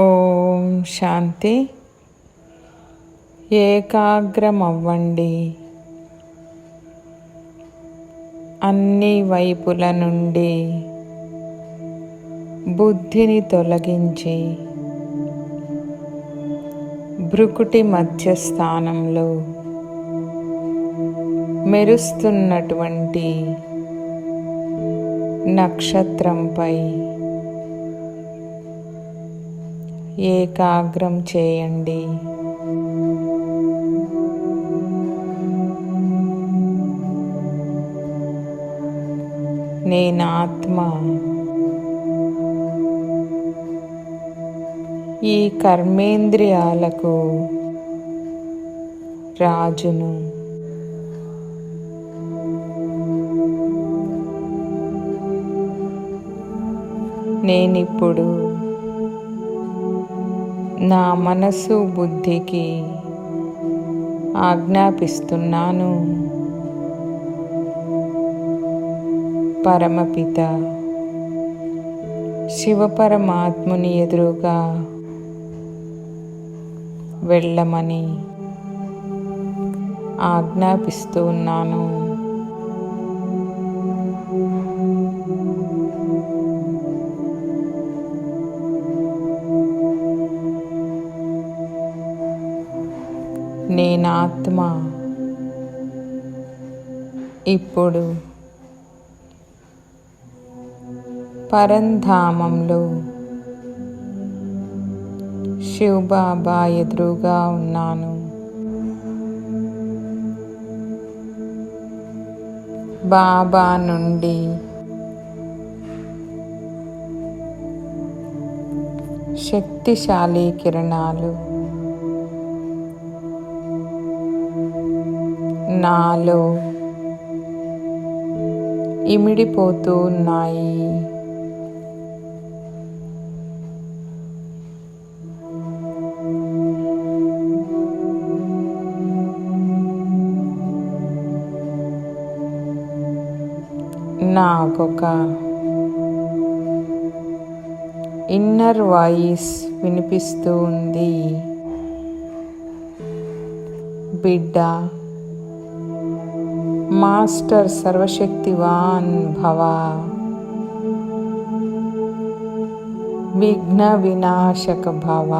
ఓం శాంతి. ఏకాగ్రమవ్వండి. అన్ని వైపుల నుండి బుద్ధిని తొలగించి భృకుటి మధ్యస్థానంలో మెరుస్తున్నటువంటి నక్షత్రంపై ఏకాగ్రం చేయండి. నేనాత్మ ఈ కర్మేంద్రియాలకు రాజును. నేనిప్పుడు నా మనసు బుద్ధికి ఆజ్ఞాపిస్తున్నాను. పరమపిత శివపరమాత్ముని ఎదురుగా వెళ్ళమని ఆజ్ఞాపిస్తున్నాను. నేనాత్మ ఇప్పుడు పరంధామంలో శివబాబా ఎదురుగా ఉన్నాను. బాబా నుండి శక్తిశాలి కిరణాలు నాలో ఇమిడిపోతూ ఉన్నాయి. నాకొక ఇన్నర్ వాయిస్ వినిపిస్తూ ఉంది. బిడ్డ, మాస్టర్ సర్వశక్తివాన్ భవ, విఘ్న వినాశక భవ.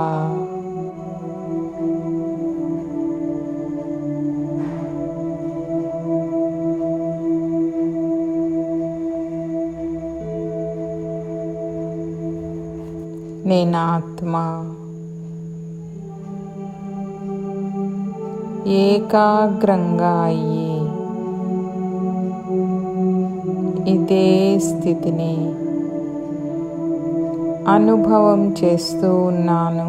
నేనాత్మ ఏకాగ్రంగా అయ్యి ఇదే స్థితిని అనుభవం చేస్తూ ఉన్నాను.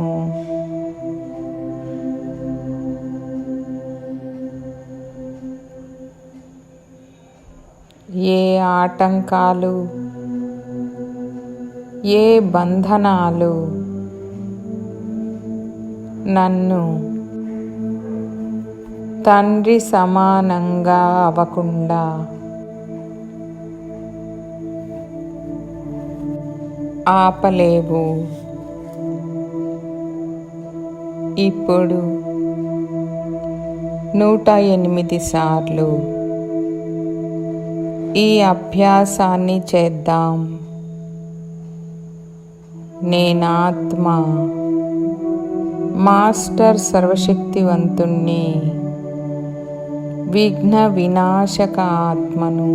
ఏ ఆటంకాలు, ఏ బంధనాలు నన్ను తండ్రి సమానంగా అవ్వకుండా ఆపలేవు. ఇప్పుడు 108 సార్లు ఈ అభ్యాసాన్ని చేద్దాం. నేనాత్మ మాస్టర్ సర్వశక్తివంతుణ్ణి, విఘ్న వినాశక ఆత్మను.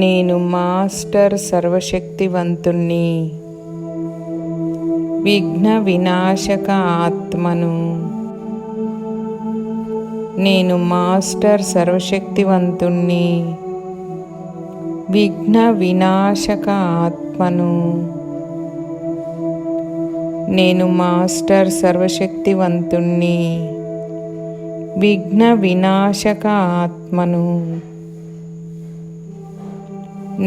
నేను మాస్టర్ సర్వశక్తివంతుణ్ణి, విఘ్న వినాశక ఆత్మను. నేను మాస్టర్ సర్వశక్తివంతుణ్ణి, విఘ్న వినాశక ఆత్మను. నేను మాస్టర్ సర్వశక్తివంతుణ్ణి, విఘ్న వినాశక ఆత్మను.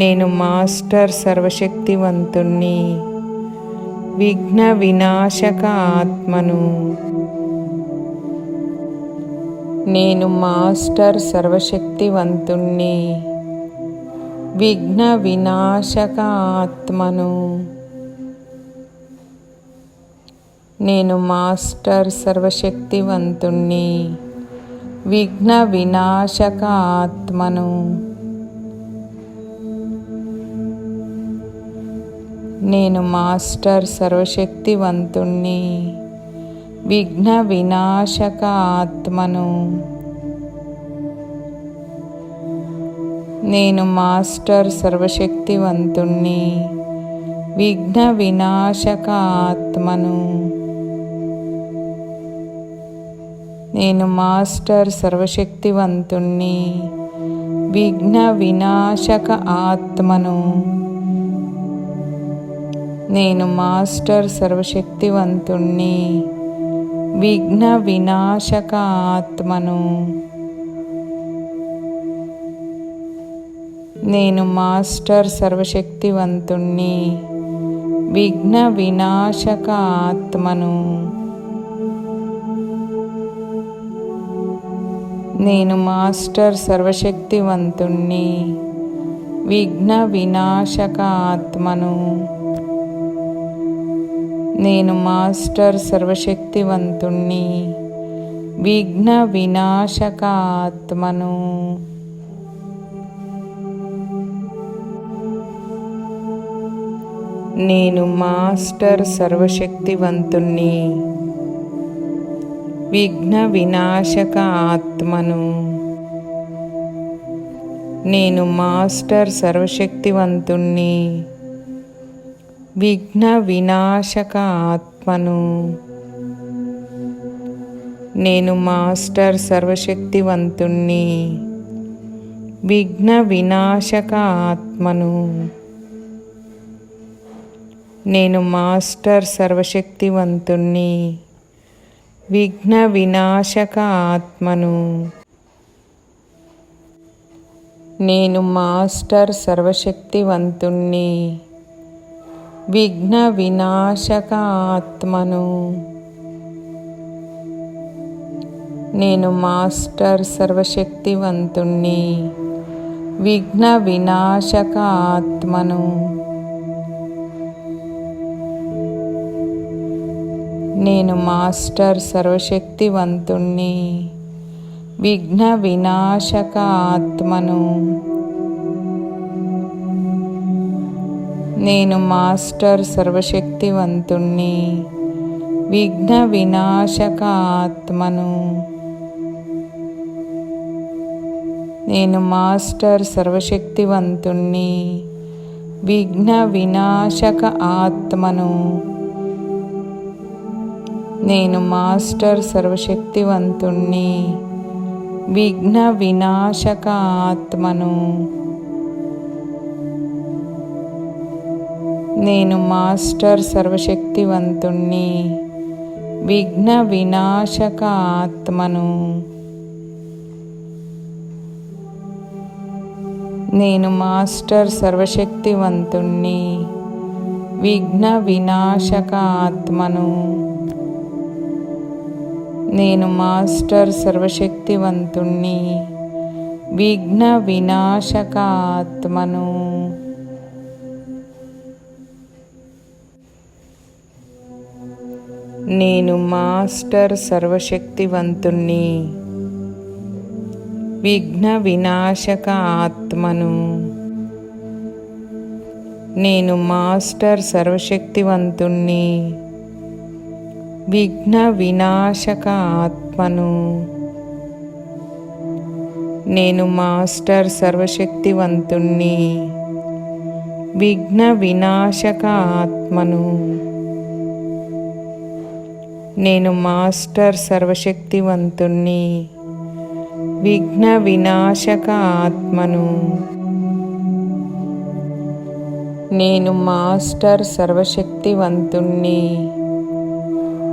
నేను మాస్టర్ సర్వశక్తివంతుణ్ణి, విఘ్న వినాశక ఆత్మను. నేను మాస్టర్ సర్వశక్తివంతుణ్ణి, విఘ్న వినాశక ఆత్మను. నేను మాస్టర్ సర్వశక్తివంతుణ్ణి. విఘ్న వినాశక ఆత్మను. నేను మాస్టర్ సర్వశక్తివంతుణ్ణి. విఘ్న వినాశక ఆత్మను. నేను మాస్టర్ సర్వశక్తివంతుణ్ణి. విఘ్న వినాశక ఆత్మను. నేను మాస్టర్ సర్వశక్తివంతుణ్ణి. విఘ్న వినాశక ఆత్మను. నేను మాస్టర్ సర్వశక్తివంతుణ్ణి. విఘ్న వినాశక ఆత్మను. నేను మాస్టర్ సర్వశక్తివంతుణ్ణి. విఘ్న వినాశక ఆత్మను. నేను మాస్టర్ సర్వశక్తివంతుణ్ణి. విఘ్న వినాశక ఆత్మను. నేను మాస్టర్ సర్వశక్తివంతుణ్ణి. విఘ్న వినాశక ఆత్మను. నేను మాస్టర్ సర్వశక్తివంతుణ్ణి. విఘ్న వినాశక ఆత్మను. నేను మాస్టర్ సర్వశక్తివంతుణ్ణి. విఘ్న వినాశక ఆత్మను. నేను మాస్టర్ సర్వశక్తివంతుణ్ణి. విఘ్న వినాశక ఆత్మను. నేను మాస్టర్ సర్వశక్తివంతుణ్ణి. విఘ్న వినాశక ఆత్మను. నేను మాస్టర్ సర్వశక్తివంతుణ్ణి. విఘ్న వినాశక ఆత్మను. నేను మాస్టర్ సర్వశక్తివంతుణ్ణి. విఘ్న వినాశక ఆత్మను. నేను మాస్టర్ సర్వశక్తివంతుణ్ణి. విఘ్న వినాశక ఆత్మను. నేను మాస్టర్ సర్వశక్తివంతుణ్ణి. విఘ్న వినాశక ఆత్మను. నేను మాస్టర్ సర్వశక్తివంతుణ్ణి. విఘ్న వినాశక ఆత్మను. నేను మాస్టర్ సర్వశక్తివంతుణ్ణి. విఘ్న వినాశక ఆత్మను. నేను మాస్టర్ సర్వశక్తివంతుణ్ణి. విఘ్న వినాశక ఆత్మను. నేను మాస్టర్ సర్వశక్తివంతుణ్ణి. విఘ్న వినాశక ఆత్మను. నేను మాస్టర్ సర్వశక్తివంతుణ్ణి. విఘ్న వినాశక ఆత్మను. నేను మాస్టర్ సర్వశక్తివంతుణ్ణి. విఘ్న వినాశక ఆత్మను. నేను మాస్టర్ సర్వశక్తివంతుణ్ణి. విఘ్న వినాశక ఆత్మను. నేను మాస్టర్ సర్వశక్తివంతుణ్ణి. విఘ్న వినాశక ఆత్మను. నేను మాస్టర్ సర్వశక్తివంతుణ్ణి. విఘ్న వినాశక ఆత్మను. నేను మాస్టర్ సర్వశక్తివంతుణ్ణి.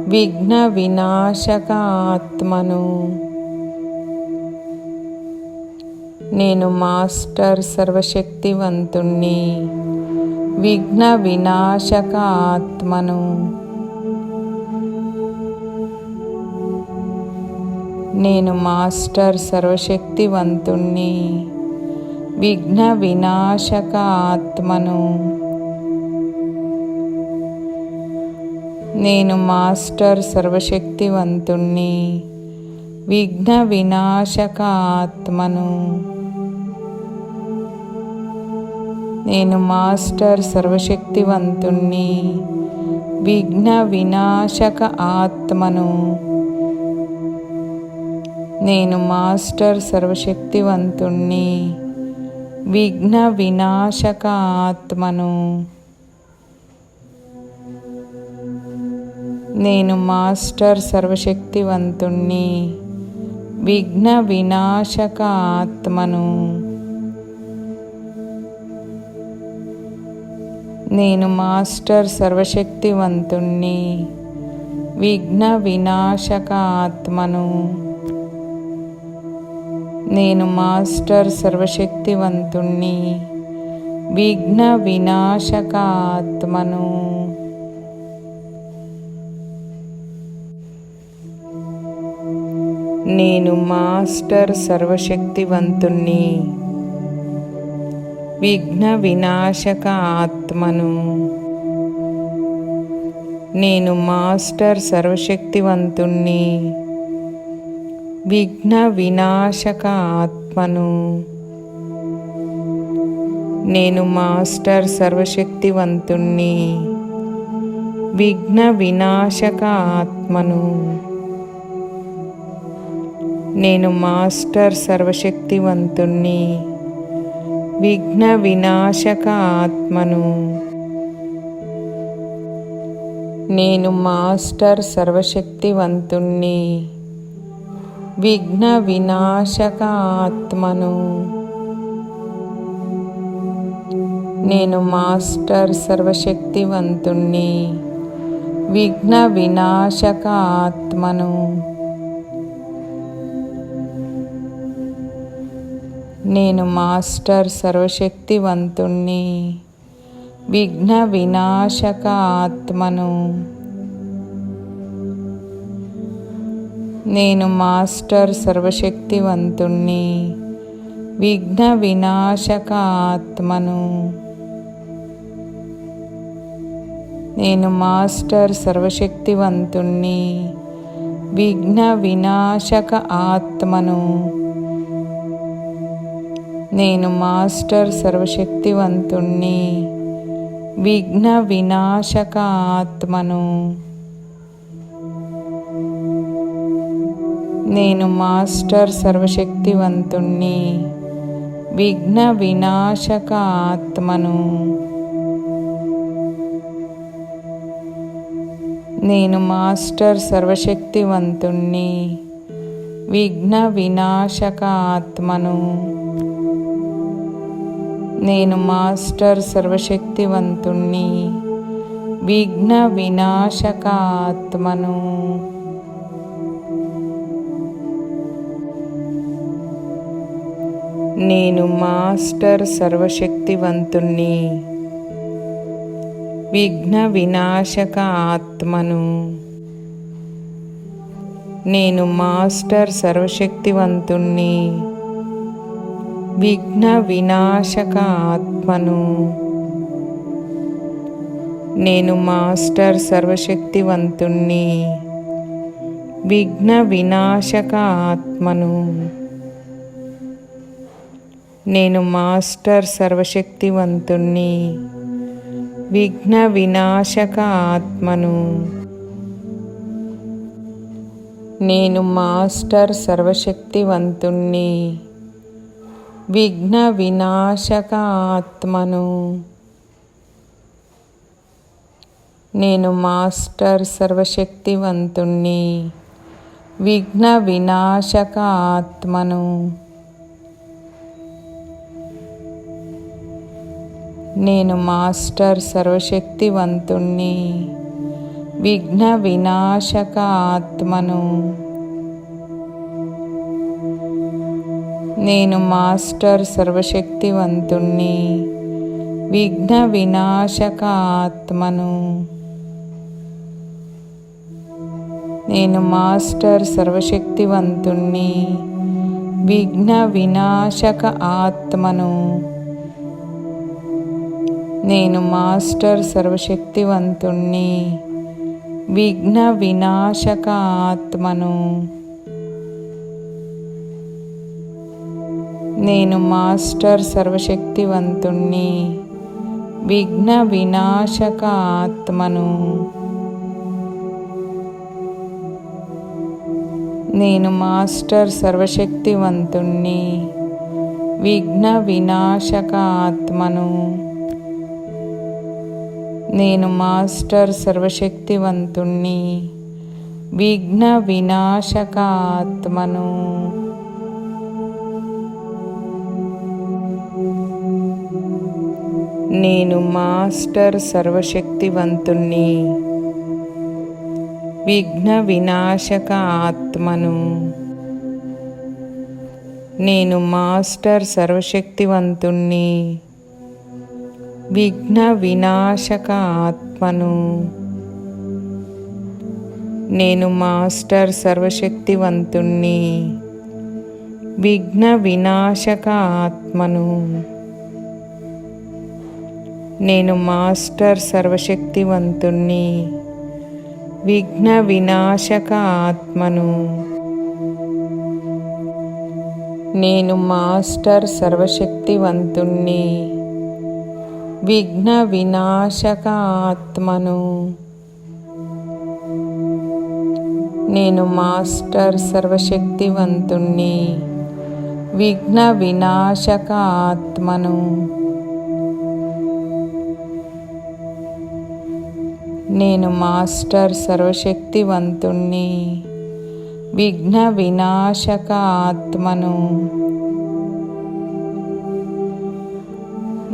విఘ్న వినాశక ఆత్మను. నేను మాస్టర్ సర్వశక్తివంతుణ్ణి. విఘ్న వినాశక ఆత్మను. నేను మాస్టర్ సర్వశక్తివంతుణ్ణి. విఘ్న వినాశక ఆత్మను. నేను మాస్టర్ సర్వశక్తివంతుణ్ణి, విఘ్న వినాశక ఆత్మను. నేను మాస్టర్ సర్వశక్తివంతుణ్ణి, విఘ్న వినాశక ఆత్మను. నేను మాస్టర్ సర్వశక్తివంతుణ్ణి, విఘ్న వినాశక ఆత్మను. నేను మాస్టర్ సర్వశక్తివంతుణ్ణి, విఘ్న వినాశక ఆత్మను. నేను మాస్టర్ సర్వశక్తివంతుణ్ణి, విఘ్న వినాశక ఆత్మను. నేను మాస్టర్ సర్వశక్తివంతుణ్ణి, విఘ్న వినాశక ఆత్మను. నేను మాస్టర్ సర్వశక్తివంతుణ్ణి, విఘ్న వినాశక ఆత్మను. నేను మాస్టర్ సర్వశక్తివంతుణ్ణి, విఘ్న వినాశక ఆత్మను. నేను మాస్టర్ సర్వశక్తివంతుణ్ణి, విఘ్న వినాశక ఆత్మను. నేను మాస్టర్ సర్వశక్తివంతుణ్ణి, విఘ్న వినాశక ఆత్మను. నేను మాస్టర్ సర్వశక్తివంతుణ్ణి, విఘ్న వినాశక ఆత్మను. నేను మాస్టర్ సర్వశక్తివంతుణ్ణి, విఘ్న వినాశక ఆత్మను. నేను మాస్టర్ సర్వశక్తివంతుణ్ణి, విఘ్న వినాశక ఆత్మను. నేను మాస్టర్ సర్వశక్తివంతుణ్ణి, విఘ్న వినాశక ఆత్మను. నేను మాస్టర్ సర్వశక్తివంతుణ్ణి, విఘ్న వినాశక ఆత్మను. నేను మాస్టర్ సర్వశక్తివంతుణ్ణి, విఘ్న వినాశక ఆత్మను. నేను మాస్టర్ సర్వశక్తివంతుణ్ణి, విఘ్న వినాశక ఆత్మను. నేను మాస్టర్ సర్వశక్తివంతుణ్ణి, విఘ్న వినాశక ఆత్మను. నేను మాస్టర్ సర్వశక్తివంతుణ్ణి, విఘ్న వినాశక ఆత్మను. నేను మాస్టర్ సర్వశక్తివంతుణ్ణి, విఘ్న వినాశక ఆత్మను. నేను మాస్టర్ సర్వశక్తివంతుణ్ణి, విఘ్న వినాశక ఆత్మను. నేను మాస్టర్ సర్వశక్తివంతుణ్ణి, విఘ్న వినాశక ఆత్మను. నేను మాస్టర్ సర్వశక్తివంతుణ్ణి, విఘ్న వినాశక ఆత్మను. నేను మాస్టర్ సర్వశక్తివంతుణ్ణి, విఘ్న వినాశక ఆత్మను. నేను మాస్టర్ సర్వశక్తివంతుణ్ణి, విఘ్న వినాశక ఆత్మను. నేను మాస్టర్ సర్వశక్తివంతుణ్ణి, విఘ్న వినాశక ఆత్మను. నేను మాస్టర్ సర్వశక్తివంతుణ్ణి, విఘ్న వినాశక ఆత్మను. నేను మాస్టర్ సర్వశక్తివంతుణ్ణి, విఘ్న వినాశక ఆత్మను. నేను మాస్టర్ సర్వశక్తివంతుణ్ణి. విఘ్న వినాశక ఆత్మను. నేను మాస్టర్ సర్వశక్తివంతుణ్ణి. విఘ్న వినాశక ఆత్మను. నేను మాస్టర్ సర్వశక్తివంతుణ్ణి. విఘ్న వినాశక ఆత్మను. నేను మాస్టర్ సర్వశక్తివంతుణ్ణి. విఘ్న వినాశక ఆత్మను. నేను మాస్టర్ సర్వశక్తివంతుణ్ణి. విఘ్న వినాశక ఆత్మను. నేను మాస్టర్ సర్వశక్తివంతుణ్ణి. విఘ్న వినాశక ఆత్మను. నేను మాస్టర్ సర్వశక్తివంతుణ్ణి. విఘ్న వినాశక ఆత్మను. నేను మాస్టర్ సర్వశక్తివంతుణ్ణి. విఘ్న వినాశక ఆత్మను. నేను మాస్టర్ సర్వశక్తివంతుణ్ణి. విఘ్న వినాశక ఆత్మను. నేను మాస్టర్ సర్వశక్తివంతుణ్ణి. విఘ్న వినాశక ఆత్మను. నేను మాస్టర్ సర్వశక్తివంతుణ్ణి. విఘ్న వినాశక ఆత్మను.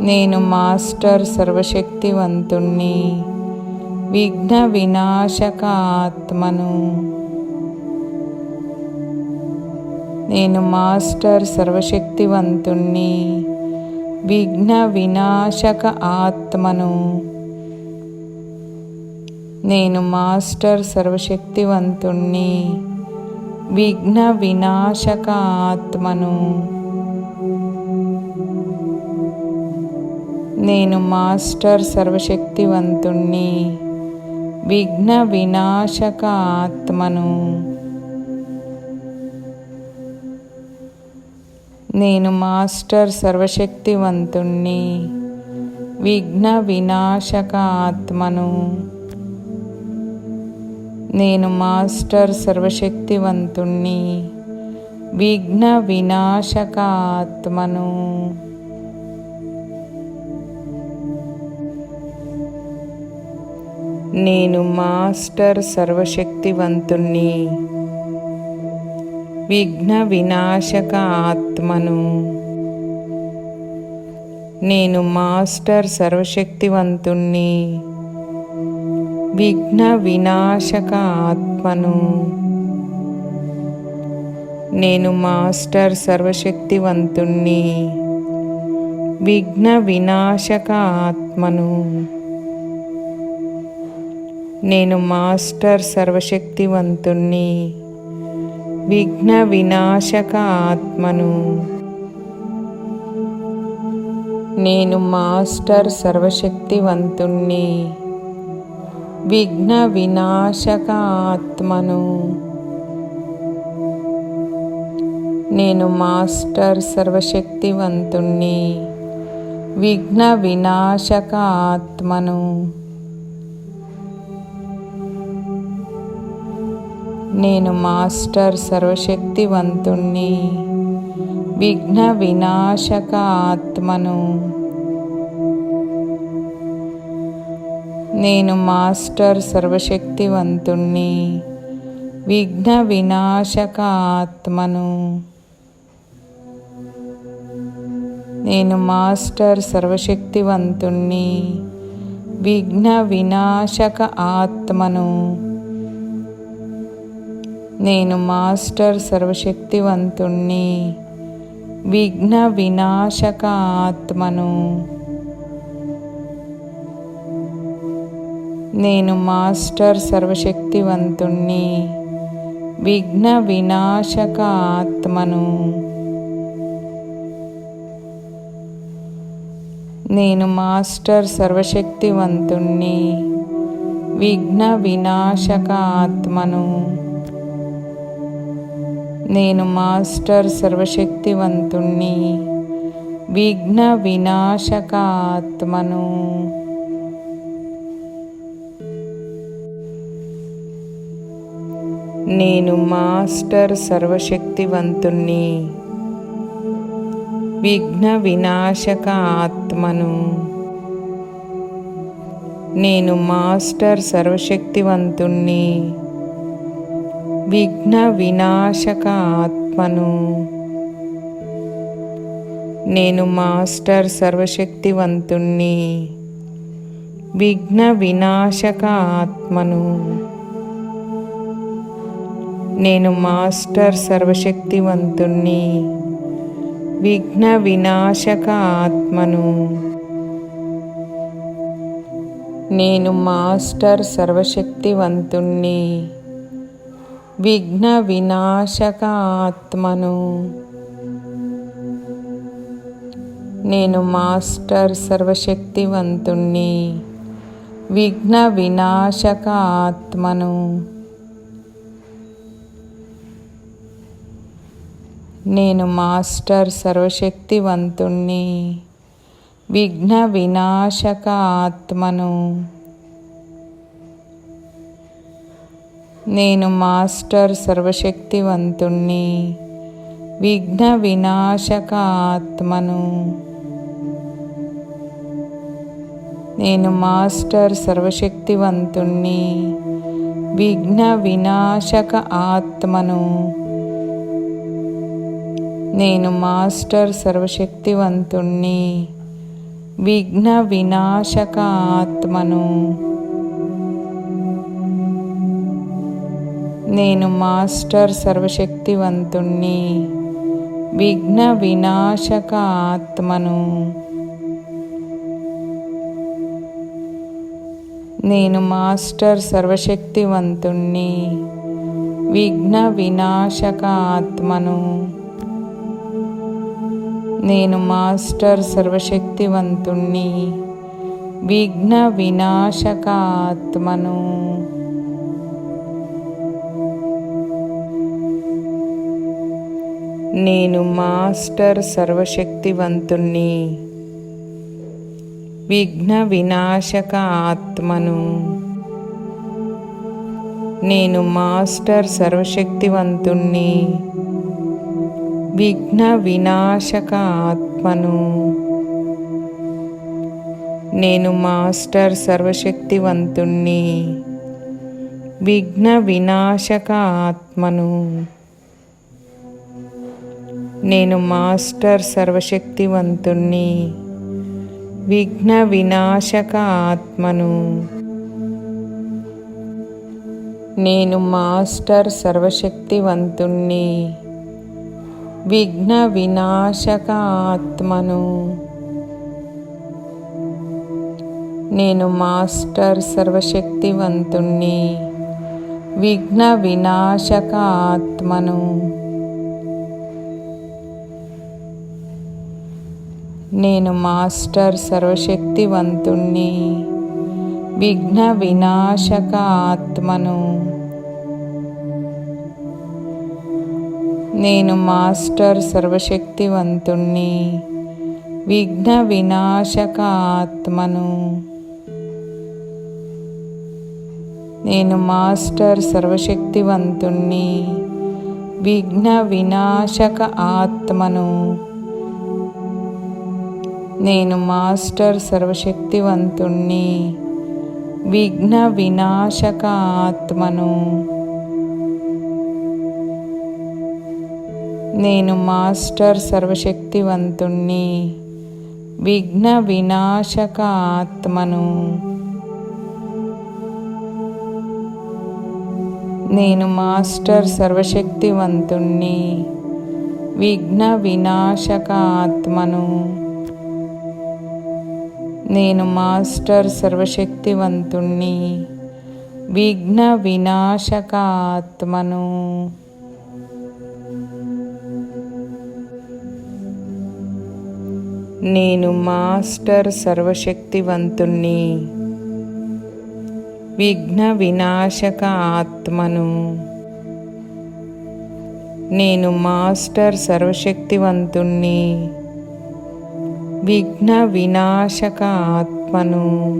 నేను మాస్టర్ సర్వశక్తివంతుణ్ణి. విఘ్న వినాశక ఆత్మను. నేను మాస్టర్ సర్వశక్తివంతుణ్ణి. విఘ్న వినాశక ఆత్మను. నేను మాస్టర్ సర్వశక్తివంతుణ్ణి. విఘ్న వినాశక ఆత్మను. నేను మాస్టర్ సర్వశక్తివంతుణ్ణి. విఘ్న వినాశక ఆత్మను. నేను మాస్టర్ సర్వశక్తివంతుణ్ణి. విఘ్న వినాశక ఆత్మను. నేను మాస్టర్ సర్వశక్తివంతుణ్ణి. విఘ్న వినాశక ఆత్మను. నేను మాస్టర్ సర్వశక్తివంతుణ్ణి. విఘ్న వినాశక ఆత్మను. నేను మాస్టర్ సర్వశక్తివంతుణ్ణి. విఘ్న వినాశక ఆత్మను. నేను మాస్టర్ సర్వశక్తివంతుణ్ణి. విఘ్న వినాశక ఆత్మను. నేను మాస్టర్ సర్వశక్తివంతుణ్ణి. విఘ్న వినాశక ఆత్మను. నేను మాస్టర్ సర్వశక్తివంతుణ్ణి. విఘ్న వినాశక ఆత్మను. నేను మాస్టర్ సర్వశక్తివంతుణ్ణి. విఘ్న వినాశక ఆత్మను. నేను మాస్టర్ సర్వశక్తివంతుణ్ణి. విఘ్న వినాశక ఆత్మను. నేను మాస్టర్ సర్వశక్తివంతుణ్ణి. విఘ్న వినాశక ఆత్మను. నేను మాస్టర్ సర్వశక్తివంతుణ్ణి. విఘ్న వినాశక ఆత్మను. నేను మాస్టర్ సర్వశక్తివంతుణ్ణి. విఘ్న వినాశక ఆత్మను. నేను మాస్టర్ సర్వశక్తివంతుణ్ణి. విఘ్న వినాశక ఆత్మను. నేను మాస్టర్ సర్వశక్తివంతుణ్ణి, విఘ్న వినాశక ఆత్మను. నేను మాస్టర్ సర్వశక్తివంతుణ్ణి, విఘ్న వినాశక ఆత్మను. నేను మాస్టర్ సర్వశక్తివంతుణ్ణి, విఘ్న వినాశక ఆత్మను. నేను మాస్టర్ సర్వశక్తివంతుణ్ణి, విఘ్న వినాశక ఆత్మను. నేను మాస్టర్ సర్వశక్తివంతుణ్ణి, విఘ్న వినాశక ఆత్మను. నేను మాస్టర్ సర్వశక్తివంతుణ్ణి, విఘ్న వినాశక ఆత్మను. నేను మాస్టర్ సర్వశక్తివంతుణ్ణి, విఘ్న వినాశక ఆత్మను. నేను మాస్టర్ సర్వశక్తివంతుణ్ణి, విఘ్న వినాశక ఆత్మను. నేను మాస్టర్ సర్వశక్తివంతుణ్ణి, విఘ్న వినాశక ఆత్మను. నేను మాస్టర్ సర్వశక్తివంతుణ్ణి, విఘ్న వినాశక ఆత్మను. నేను మాస్టర్ సర్వశక్తివంతుణ్ణి, విఘ్న వినాశక ఆత్మను. నేను మాస్టర్ సర్వశక్తివంతుణ్ణి, విఘ్న వినాశక ఆత్మను. నేను మాస్టర్ సర్వశక్తివంతుణ్ణి, విఘ్న వినాశక ఆత్మను. నేను మాస్టర్ సర్వశక్తివంతుణ్ణి, విఘ్న వినాశక ఆత్మను. నేను మాస్టర్ సర్వశక్తివంతుణ్ణి, విఘ్న వినాశక ఆత్మను. నేను మాస్టర్ సర్వశక్తివంతుణ్ణి, విఘ్న వినాశక ఆత్మను. నేను మాస్టర్ సర్వశక్తివంతుణ్ణి, విఘ్న వినాశక ఆత్మను. నేను మాస్టర్ సర్వశక్తివంతుణ్ణి, విఘ్న వినాశక ఆత్మను. నేను మాస్టర్ సర్వశక్తివంతుణ్ణి, విఘ్న వినాశక ఆత్మను. నేను మాస్టర్ సర్వశక్తివంతుణ్ణి, విఘ్న వినాశక ఆత్మను. నేను మాస్టర్ సర్వశక్తివంతుణ్ణి, విఘ్న వినాశక ఆత్మను. నేను మాస్టర్ సర్వశక్తివంతుణ్ణి, విఘ్న వినాశక ఆత్మను. నేను మాస్టర్ సర్వశక్తివంతుణ్ణి, విఘ్న వినాశక ఆత్మను. నేను మాస్టర్ సర్వశక్తివంతుణ్ణి, విఘ్న వినాశక ఆత్మను. నేను మాస్టర్ సర్వశక్తివంతుణ్ణి, విఘ్న వినాశక ఆత్మను. నేను మాస్టర్ సర్వశక్తివంతుణ్ణి, విఘ్న వినాశక ఆత్మను. నేను మాస్టర్ సర్వశక్తివంతుణ్ణి, విఘ్న వినాశక ఆత్మను. నేను మాస్టర్ సర్వశక్తివంతుణ్ణి, విఘ్న వినాశక ఆత్మను. నేను మాస్టర్ సర్వశక్తివంతుణ్ణి. విఘ్న వినాశక ఆత్మను. నేను మాస్టర్ సర్వశక్తివంతుణ్ణి. విఘ్న వినాశక ఆత్మను.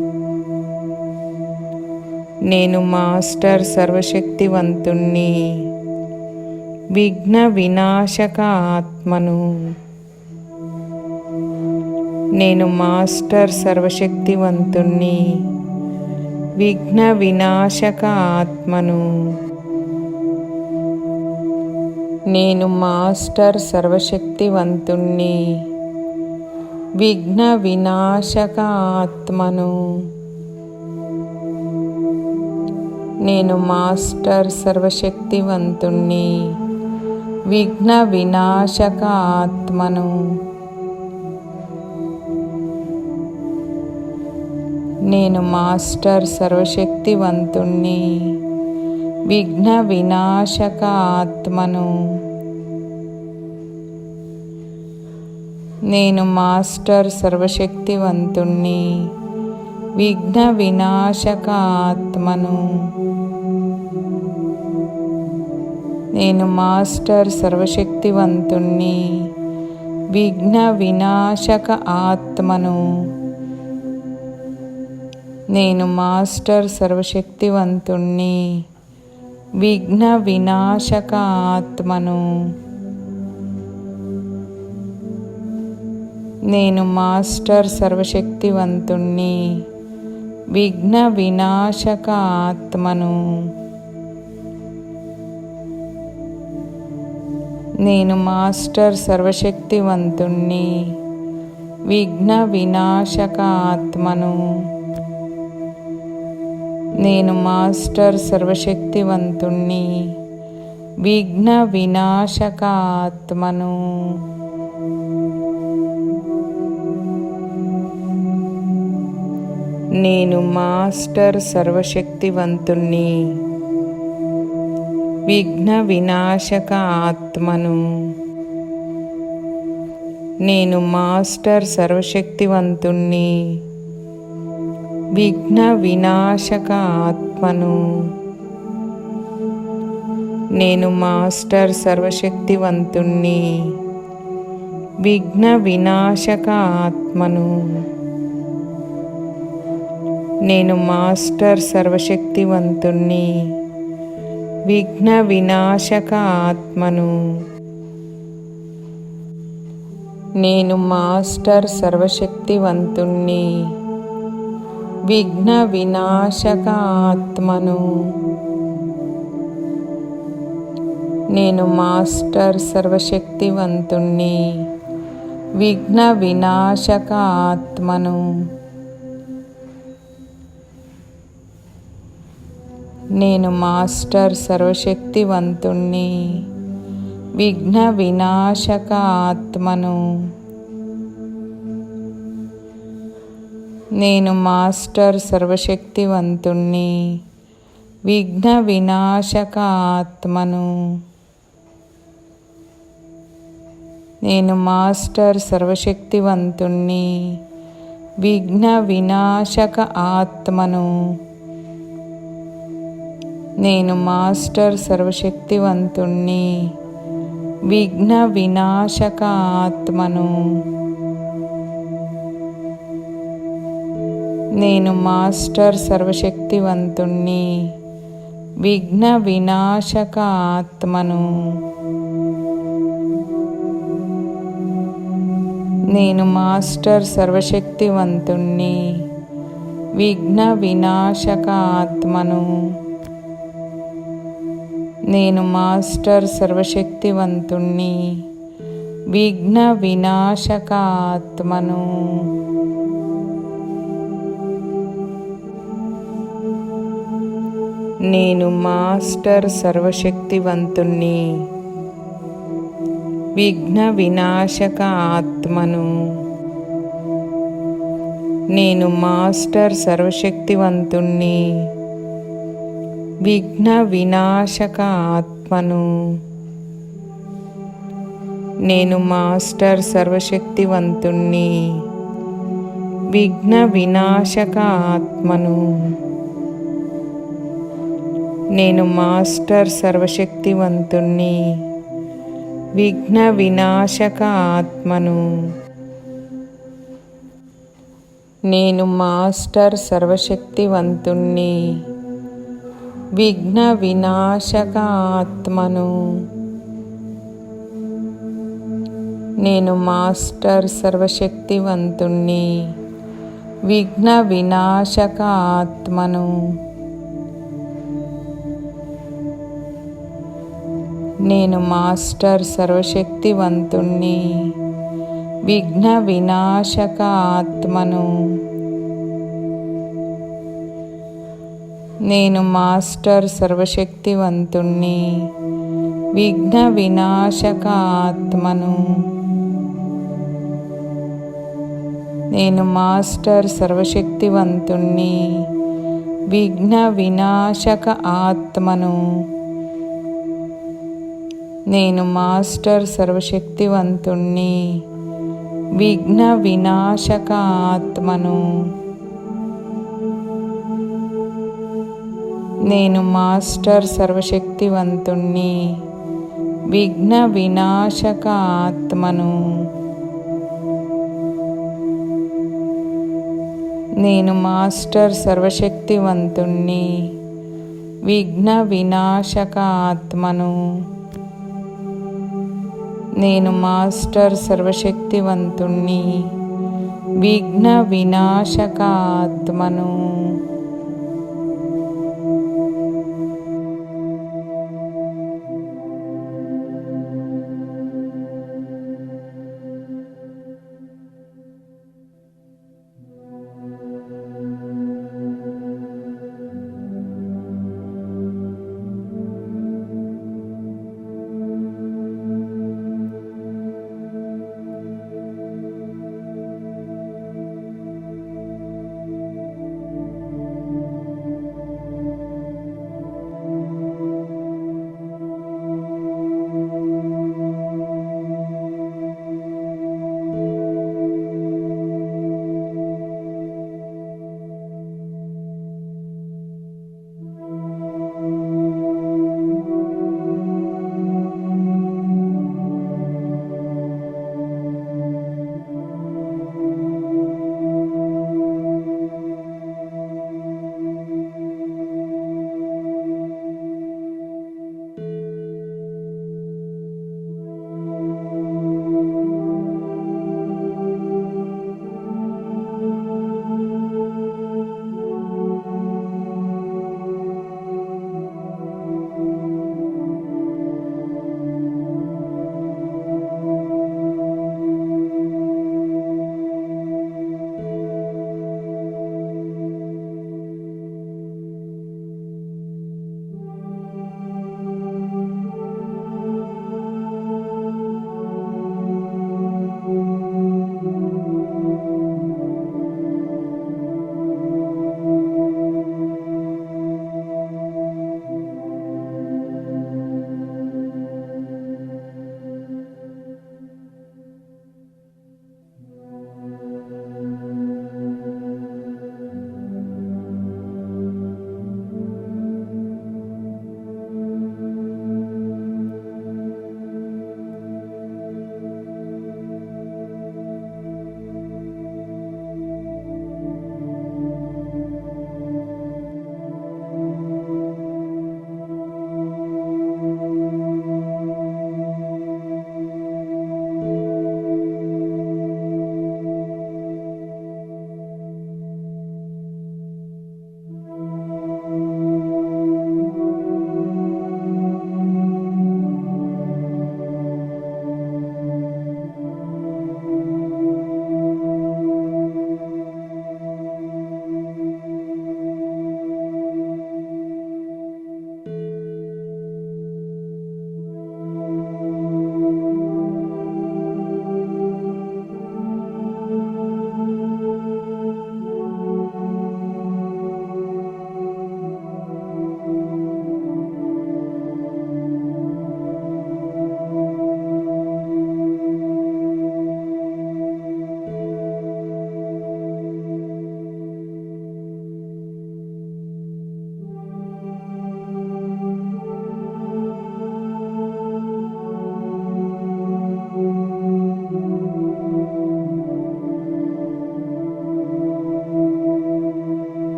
నేను మాస్టర్ సర్వశక్తివంతుణ్ణి. విఘ్న వినాశక ఆత్మను. నేను మాస్టర్ సర్వశక్తివంతుణ్ణి. విఘ్న వినాశక ఆత్మను. నేను మాస్టర్ సర్వశక్తివంతుణ్ణి. విఘ్న వినాశక ఆత్మను. నేను మాస్టర్ సర్వశక్తివంతుణ్ణి. విఘ్న వినాశక ఆత్మను. నేను మాస్టర్ సర్వశక్తివంతుణ్ణి. విఘ్న వినాశక ఆత్మను. నేను మాస్టర్ సర్వశక్తివంతుణ్ణి. విఘ్న వినాశక ఆత్మను. నేను మాస్టర్ సర్వశక్తివంతుణ్ణి. విఘ్న వినాశక ఆత్మను. నేను మాస్టర్ సర్వశక్తివంతుణ్ణి. విఘ్న వినాశక ఆత్మను. నేను మాస్టర్ సర్వశక్తివంతుణ్ణి. విఘ్న వినాశక ఆత్మను. నేను మాస్టర్ సర్వశక్తివంతుణ్ణి. విఘ్న వినాశక ఆత్మను. నేను మాస్టర్ సర్వశక్తివంతుణ్ణి. విఘ్న వినాశక ఆత్మను. నేను మాస్టర్ సర్వశక్తివంతుణ్ణి. విఘ్న వినాశక ఆత్మను. నేను మాస్టర్ సర్వశక్తివంతుణ్ణి. విఘ్న వినాశక ఆత్మను. నేను మాస్టర్ సర్వశక్తివంతుణ్ణి. విఘ్న వినాశక ఆత్మను. నేను మాస్టర్ సర్వశక్తివంతుణ్ణి. విఘ్న వినాశక ఆత్మను. నేను మాస్టర్ సర్వశక్తివంతుణ్ణి. విఘ్న వినాశక ఆత్మను. నేను మాస్టర్ సర్వశక్తివంతుణ్ణి. విఘ్న వినాశక ఆత్మను. నేను మాస్టర్ సర్వశక్తివంతుణ్ణి. విఘ్న వినాశక ఆత్మను. నేను మాస్టర్ సర్వశక్తివంతుణ్ణి. విఘ్న వినాశక ఆత్మను. నేను మాస్టర్ సర్వశక్తివంతుణ్ణి. విఘ్న వినాశక ఆత్మను. నేను మాస్టర్ సర్వశక్తివంతుణ్ణి. విఘ్న వినాశక ఆత్మను. నేను మాస్టర్ సర్వశక్తివంతుణ్ణి. విఘ్న వినాశక ఆత్మను. నేను మాస్టర్ సర్వశక్తివంతుణ్ణి. విఘ్న వినాశక ఆత్మను. నేను మాస్టర్ సర్వశక్తివంతుణ్ణి. విఘ్న వినాశక ఆత్మను. నేను మాస్టర్ సర్వశక్తివంతుణ్ణి. విఘ్న వినాశక ఆత్మను. నేను మాస్టర్ సర్వశక్తివంతుణ్ణి. విఘ్న వినాశక ఆత్మను. నేను మాస్టర్ సర్వశక్తివంతుణ్ణి. విఘ్న వినాశక ఆత్మను. నేను మాస్టర్ సర్వశక్తివంతుణ్ణి. విఘ్న వినాశక ఆత్మను. నేను మాస్టర్ సర్వశక్తివంతుణ్ణి. విఘ్న వినాశక ఆత్మను. నేను మాస్టర్ సర్వశక్తివంతుణ్ణి. విఘ్న వినాశక ఆత్మను. నేను మాస్టర్ సర్వశక్తివంతుణ్ణి. విఘ్న వినాశక ఆత్మను. నేను మాస్టర్ సర్వశక్తివంతుణ్ణి. విఘ్న వినాశక ఆత్మను. నేను మాస్టర్ సర్వశక్తివంతుణ్ణి. విఘ్న వినాశక ఆత్మను. నేను మాస్టర్ సర్వశక్తివంతుణ్ణి. విఘ్న వినాశక ఆత్మను. నేను మాస్టర్ సర్వశక్తివంతుణ్ణి. విఘ్న వినాశక ఆత్మను. నేను మాస్టర్ సర్వశక్తివంతుణ్ణి. విఘ్న వినాశక ఆత్మను. నేను మాస్టర్ సర్వశక్తివంతుణ్ణి. విఘ్న వినాశక ఆత్మను.